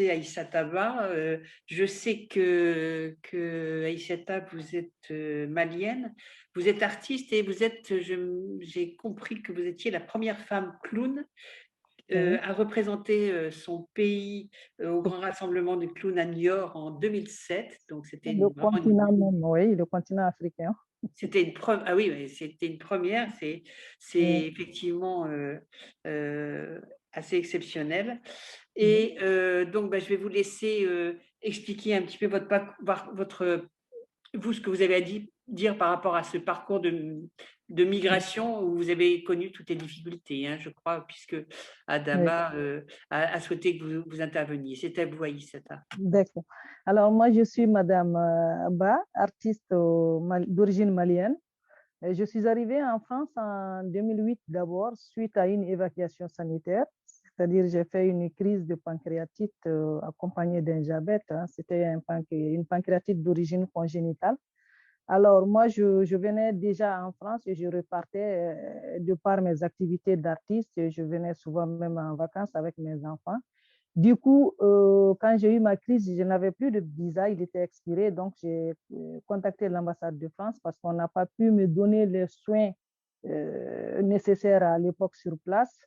Aïssata Ba. Je sais que Aïssata, vous êtes malienne, vous êtes artiste et j'ai compris que vous étiez la première femme clown Oui, à représenter son pays au Grand Rassemblement de clowns à Niort en 2007. Donc le vraiment continent même, oui, le continent africain. c'était ah oui, ouais, c'était une première. C'est Oui, effectivement euh, assez exceptionnel. oui. Et donc, bah, je vais vous laisser expliquer un petit peu vous, ce que vous avez dire par rapport à ce parcours de migration où vous avez connu toutes les difficultés, hein, je crois, puisque Oui. Adama a souhaité que vous interveniez. C'est à vous, Aïssata. D'accord. Alors, moi, je suis Madame Ba, artiste d'origine malienne. Et je suis arrivée en France en 2008 d'abord, suite à une évacuation sanitaire. C'est-à-dire, j'ai fait une crise de pancréatite accompagnée d'un diabète, hein. C'était une pancréatite d'origine congénitale. Alors, moi, je venais déjà en France et je repartais de par mes activités d'artiste. Et je venais souvent même en vacances avec mes enfants. Du coup, quand j'ai eu ma crise, je n'avais plus de visa, il était expiré. Donc, j'ai contacté l'ambassade de France parce qu'on n'a pas pu me donner les soins nécessaires à l'époque sur place.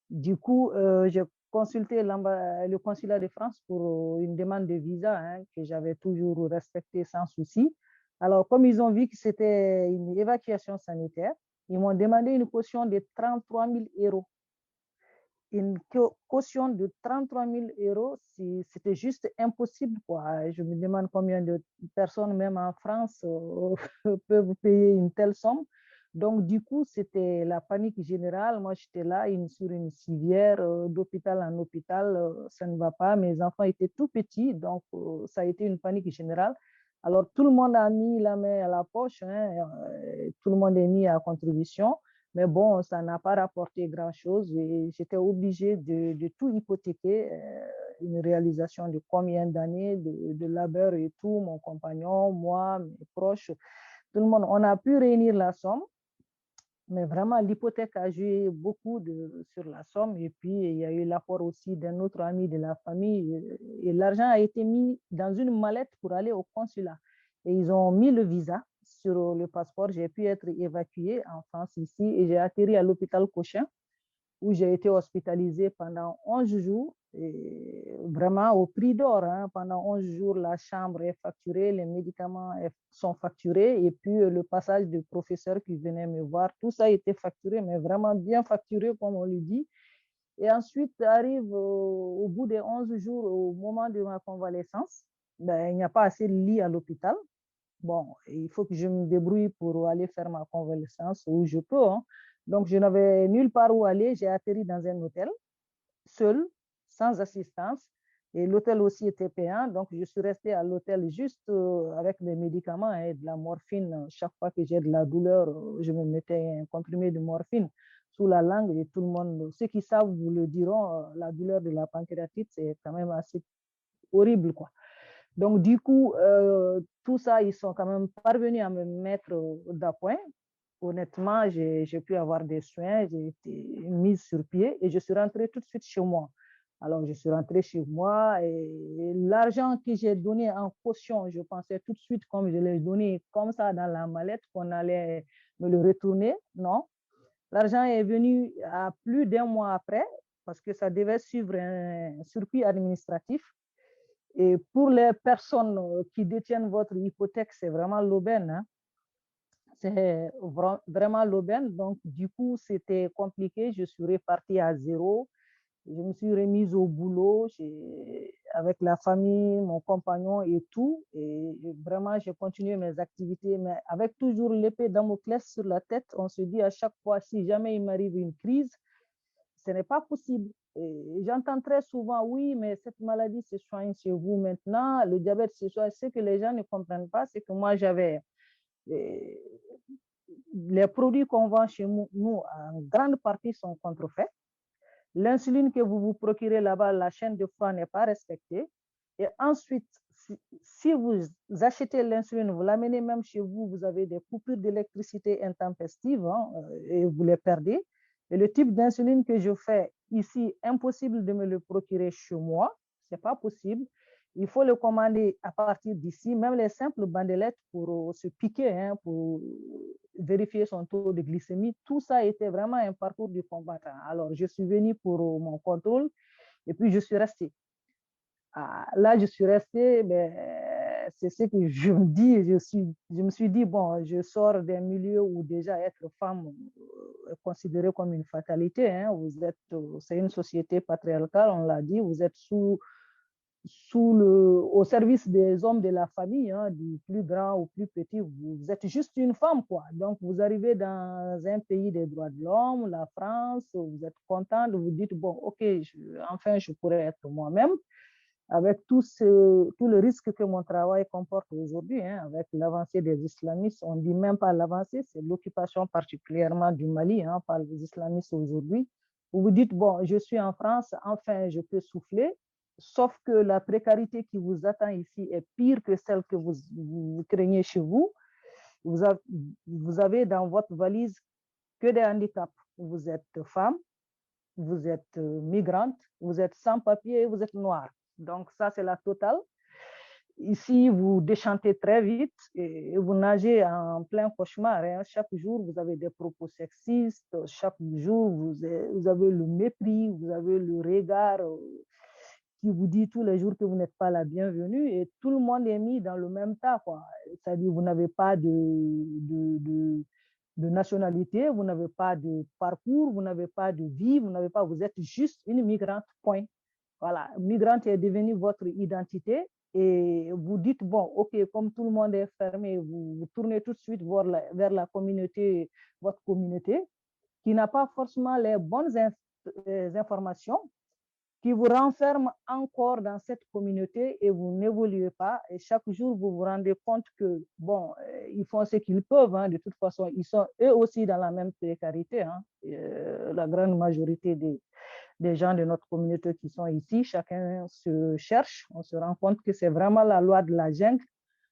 Du coup, j'ai consulté le consulat de France pour une demande de visa, hein, que j'avais toujours respectée sans souci. Alors, comme ils ont vu que c'était une évacuation sanitaire, ils m'ont demandé une caution de 33 000 euros. Une caution de 33 000 euros, c'était juste impossible, quoi. Je me demande combien de personnes, même en France, peuvent payer une telle somme. Donc, du coup, c'était la panique générale. Moi, j'étais là sur une civière, d'hôpital en hôpital, ça ne va pas. Mes enfants étaient tout petits, donc ça a été une panique générale. Alors, tout le monde a mis la main à la poche, hein, tout le monde est mis à contribution. Mais bon, ça n'a pas rapporté grand-chose et j'étais obligée de tout hypothéquer, une réalisation de combien d'années de labeur et tout, mon compagnon, moi, mes proches, tout le monde. On a pu réunir la somme, mais vraiment l'hypothèque a joué beaucoup sur la somme. Et puis, il y a eu l'apport aussi d'un autre ami de la famille et l'argent a été mis dans une mallette pour aller au consulat. Et ils ont mis le visa sur le passeport. J'ai pu être évacuée en France ici et j'ai atterri à l'hôpital Cochin où j'ai été hospitalisée pendant 11 jours. Et vraiment au prix d'or, hein. Pendant 11 jours, la chambre est facturée, les médicaments sont facturés et puis le passage du professeur qui venait me voir, tout ça a été facturé, mais vraiment bien facturé, comme on le dit. Et ensuite arrive au bout des 11 jours, au moment de ma convalescence, ben, il n'y a pas assez de lits à l'hôpital. Bon, il faut que je me débrouille pour aller faire ma convalescence où je peux, hein. Donc, je n'avais nulle part où aller. J'ai atterri dans un hôtel, seul, sans assistance. Et l'hôtel aussi était payant. Donc, je suis restée à l'hôtel juste avec mes médicaments et de la morphine. Chaque fois que j'ai de la douleur, je me mettais un comprimé de morphine sous la langue et tout le monde, ceux qui savent vous le diront, la douleur de la pancréatite, c'est quand même assez horrible, quoi. Donc, du coup, tout ça, ils sont quand même parvenus à me mettre d'appoint. Honnêtement, j'ai pu avoir des soins, j'ai été mise sur pied et je suis rentrée tout de suite chez moi. Alors, je suis rentrée chez moi et l'argent que j'ai donné en caution, je pensais tout de suite, comme je l'ai donné comme ça dans la mallette, qu'on allait me le retourner. Non, l'argent est venu à plus d'un mois après parce que ça devait suivre un circuit administratif. Et pour les personnes qui détiennent votre hypothèque, c'est vraiment l'aubaine, hein. C'est vraiment l'aubaine. Donc, du coup, c'était compliqué. Je suis repartie à zéro. Je me suis remise au boulot avec la famille, mon compagnon et tout. Et vraiment, j'ai continué mes activités, mais avec toujours l'épée Damoclès sur la tête. On se dit à chaque fois, si jamais il m'arrive une crise, ce n'est pas possible. Et j'entends très souvent, oui, mais cette maladie se soigne chez vous maintenant, le diabète se soigne. Ce que les gens ne comprennent pas, c'est que moi, j'avais les produits qu'on vend chez nous, en grande partie sont contrefaits. L'insuline que vous vous procurez là-bas, la chaîne de froid n'est pas respectée. Et ensuite, si vous achetez l'insuline, vous l'amenez même chez vous, vous avez des coupures d'électricité intempestives, hein, et vous les perdez. Et le type d'insuline que je fais ici, impossible de me le procurer chez moi. c'est pas possible. Il faut le commander à partir d'ici, même les simples bandelettes pour se piquer, hein, pour vérifier son taux de glycémie. Tout ça était vraiment un parcours du combattant. Alors, je suis venue pour mon contrôle et puis je suis restée. Là, je suis restée, mais c'est ce que je me dis. Je me suis dit, bon, je sors d'un milieu où déjà être femme est considéré comme une fatalité. Hein. C'est une société patriarcale, on l'a dit. Vous êtes au service des hommes de la famille, hein, du plus grand au plus petit. Vous êtes juste une femme, quoi. Donc, vous arrivez dans un pays des droits de l'homme, la France, vous êtes content, vous dites, bon, OK, enfin, je pourrais être moi-même avec tout le risque que mon travail comporte aujourd'hui, hein, avec l'avancée des islamistes. On ne dit même pas l'avancée, c'est l'occupation particulièrement du Mali, hein, par les islamistes aujourd'hui. Vous vous dites, bon, je suis en France, enfin, je peux souffler, sauf que la précarité qui vous attend ici est pire que celle que vous craignez chez vous. Vous avez dans votre valise que des handicaps. Vous êtes femme, vous êtes migrante, vous êtes sans papier, vous êtes noire. Donc ça, c'est la totale. Ici, vous déchantez très vite et vous nagez en plein cauchemar. Hein. Chaque jour, vous avez des propos sexistes. Chaque jour, vous avez le mépris, vous avez le regard qui vous dit tous les jours que vous n'êtes pas la bienvenue et tout le monde est mis dans le même tas, quoi. C'est-à-dire, vous n'avez pas de nationalité, vous n'avez pas de parcours, vous n'avez pas de vie, vous êtes juste une migrante, point. Voilà, migrante est devenue votre identité et vous dites, bon, OK, comme tout le monde est fermé, vous tournez tout de suite vers la communauté, votre communauté, qui n'a pas forcément les bonnes informations, qui vous renferme encore dans cette communauté et vous n'évoluez pas. Et chaque jour, vous vous rendez compte que, bon, ils font ce qu'ils peuvent. Hein, de toute façon, ils sont eux aussi dans la même précarité. Hein, la grande majorité des gens de notre communauté qui sont ici, chacun se cherche. On se rend compte que c'est vraiment la loi de la jungle.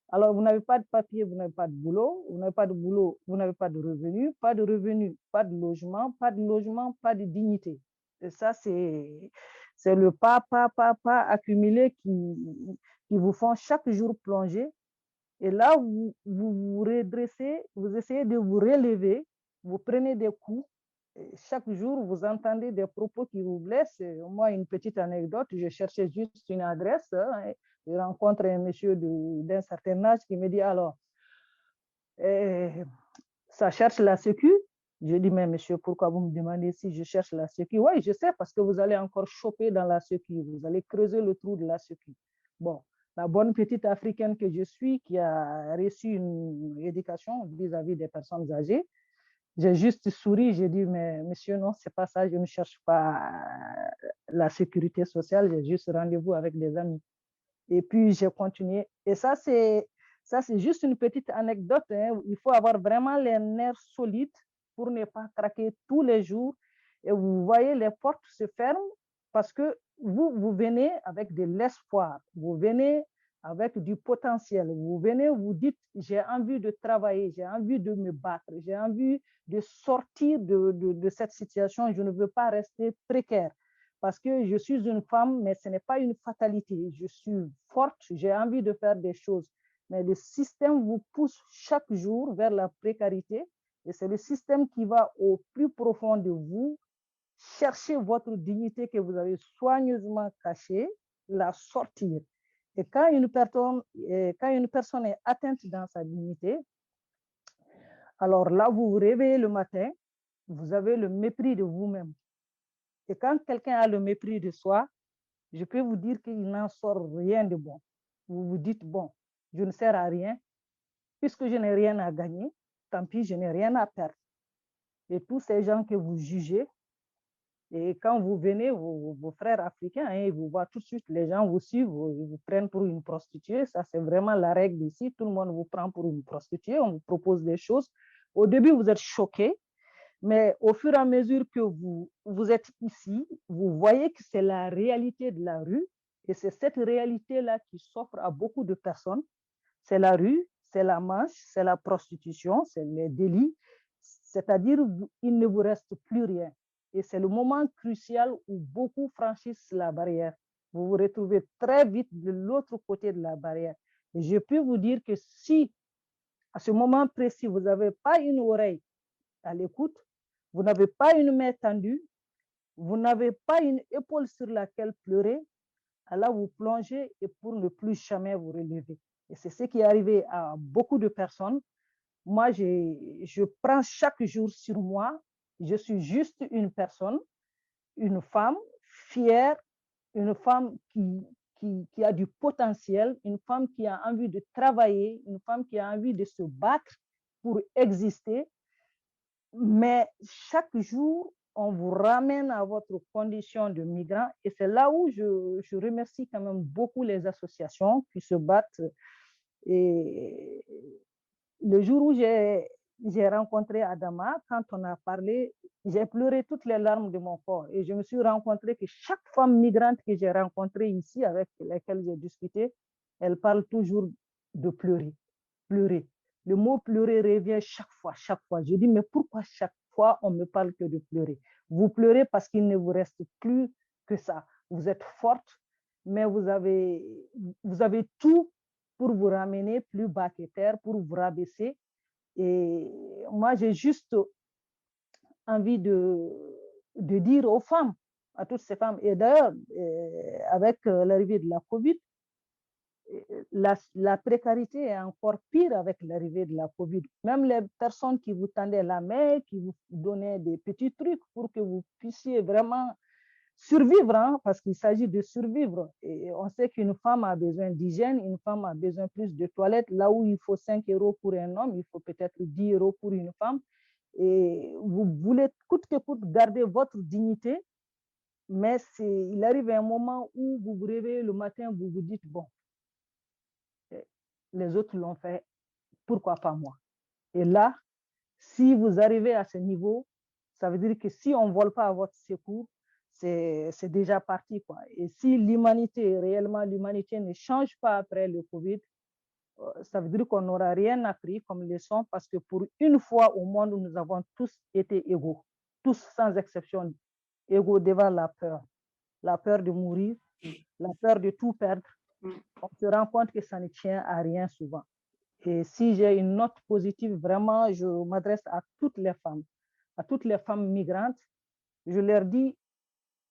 Alors, vous n'avez pas de papier, vous n'avez pas de boulot. Vous n'avez pas de boulot, vous n'avez pas de revenus. Pas de revenus, pas de logement. Pas de logement, pas de dignité. Et ça, c'est le pas accumulé qui vous font chaque jour plonger. Et là, vous redressez, vous essayez de vous relever, vous prenez des coups. Et chaque jour, vous entendez des propos qui vous blessent. Moi, une petite anecdote, je cherchais juste une adresse. Hein, je rencontre un monsieur d'un certain âge qui me dit, alors, ça cherche la sécu. Je dis, mais monsieur, pourquoi vous me demandez si je cherche la sécu? Oui, je sais, parce que vous allez encore choper dans la sécu. Vous allez creuser le trou de la sécu. Bon, la bonne petite africaine que je suis, qui a reçu une éducation vis-à-vis des personnes âgées, j'ai juste souri, j'ai dit, mais monsieur, non, c'est pas ça, je ne cherche pas la sécurité sociale, j'ai juste rendez-vous avec des amis. Et puis, j'ai continué. Et ça, c'est juste une petite anecdote. Hein. Il faut avoir vraiment les nerfs solides pour ne pas craquer tous les jours. Et vous voyez, les portes se ferment parce que vous venez avec de l'espoir. Vous venez avec du potentiel. Vous venez, vous dites, j'ai envie de travailler, j'ai envie de me battre, j'ai envie de sortir de cette situation. Je ne veux pas rester précaire parce que je suis une femme, mais ce n'est pas une fatalité. Je suis forte, j'ai envie de faire des choses. Mais le système vous pousse chaque jour vers la précarité et c'est le système qui va au plus profond de vous chercher votre dignité que vous avez soigneusement cachée, la sortir. Et quand une personne est atteinte dans sa dignité, alors là, vous vous réveillez le matin, vous avez le mépris de vous-même. Et quand quelqu'un a le mépris de soi, je peux vous dire qu'il n'en sort rien de bon. Vous vous dites, bon, je ne sers à rien, puisque je n'ai rien à gagner, tant pis, je n'ai rien à perdre. Et tous ces gens que vous jugez, et quand vous venez, vos frères africains, hein, ils vous voient tout de suite, les gens vous suivent, ils vous prennent pour une prostituée. Ça, c'est vraiment la règle ici. Tout le monde vous prend pour une prostituée, on vous propose des choses. Au début, vous êtes choqués, mais au fur et à mesure que vous êtes ici, vous voyez que c'est la réalité de la rue et c'est cette réalité-là qui s'offre à beaucoup de personnes. C'est la rue, c'est la manche, c'est la prostitution, c'est les délits. C'est-à-dire il ne vous reste plus rien. Et c'est le moment crucial où beaucoup franchissent la barrière. vous vous retrouvez très vite de l'autre côté de la barrière. Et je peux vous dire que si, à ce moment précis, vous n'avez pas une oreille à l'écoute, vous n'avez pas une main tendue, vous n'avez pas une épaule sur laquelle pleurer, alors vous plongez et pour ne plus jamais vous relever. Et c'est ce qui est arrivé à beaucoup de personnes. Moi, je prends chaque jour sur moi. Je suis juste une personne, une femme fière, une femme qui a du potentiel, une femme qui a envie de travailler, une femme qui a envie de se battre pour exister. Mais chaque jour, on vous ramène à votre condition de migrant. Et c'est là où je remercie quand même beaucoup les associations qui se battent. Et le jour où j'ai rencontré Adama, quand on a parlé, j'ai pleuré toutes les larmes de mon corps. Et je me suis rencontré que chaque femme migrante que j'ai rencontrée ici, avec laquelle j'ai discuté, elle parle toujours de pleurer. Pleurer. Le mot pleurer revient chaque fois, chaque fois. Je dis, mais pourquoi chaque fois on me parle que de pleurer? Vous pleurez parce qu'il ne vous reste plus que ça. Vous êtes forte, mais vous avez tout pour vous ramener plus bas que terre, pour vous rabaisser. Et moi, j'ai juste envie de dire aux femmes, à toutes ces femmes, et d'ailleurs, avec l'arrivée de la COVID, la précarité est encore pire avec l'arrivée de la COVID. Même les personnes qui vous tendaient la main, qui vous donnaient des petits trucs pour que vous puissiez vraiment survivre, hein, parce qu'il s'agit de survivre. Et on sait qu'une femme a besoin d'hygiène, une femme a besoin plus de toilettes. Là où il faut 5 euros pour un homme, il faut peut-être 10 euros pour une femme. Et vous voulez coûte que coûte garder votre dignité, mais il arrive un moment où vous vous réveillez le matin, vous vous dites, bon, les autres l'ont fait, pourquoi pas moi? Et là, si vous arrivez à ce niveau, ça veut dire que si on ne vole pas à votre secours, c'est déjà parti, quoi. Et si l'humanité, réellement l'humanité ne change pas après le Covid, ça veut dire qu'on n'aura rien appris comme leçon parce que pour une fois au monde, nous avons tous été égaux, tous sans exception, égaux devant la peur de mourir, la peur de tout perdre. On se rend compte que ça ne tient à rien souvent. Et si j'ai une note positive, vraiment, je m'adresse à toutes les femmes migrantes. Je leur dis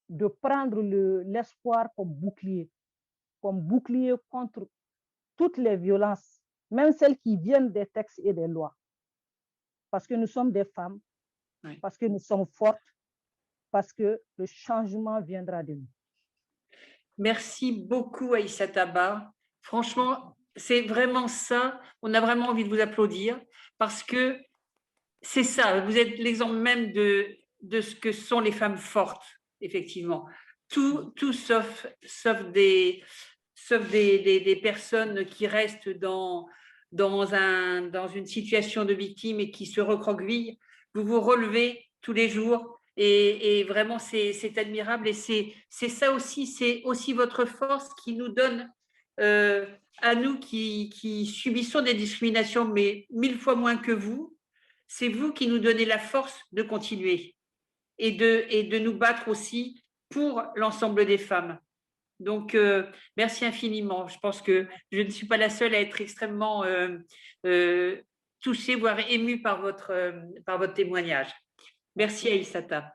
de prendre l'espoir comme bouclier contre toutes les violences, même celles qui viennent des textes et des lois. Parce que nous sommes des femmes, oui, parce que nous sommes fortes, parce que le changement viendra de nous. Merci beaucoup, Aïssata Abba. Franchement, c'est vraiment ça. On a vraiment envie de vous applaudir parce que c'est ça. Vous êtes l'exemple même de ce que sont les femmes fortes, effectivement. Tout sauf des personnes qui restent dans une situation de victime et qui se recroquevillent. Vous vous relevez tous les jours et vraiment, c'est admirable. Et c'est ça aussi, c'est aussi votre force qui nous donne, à nous qui subissons des discriminations, mais 1000 fois moins que vous, c'est vous qui nous donnez la force de continuer et de nous battre aussi pour l'ensemble des femmes. Donc, merci infiniment. Je pense que je ne suis pas la seule à être extrêmement touchée, voire émue par votre témoignage. Merci Aïssata.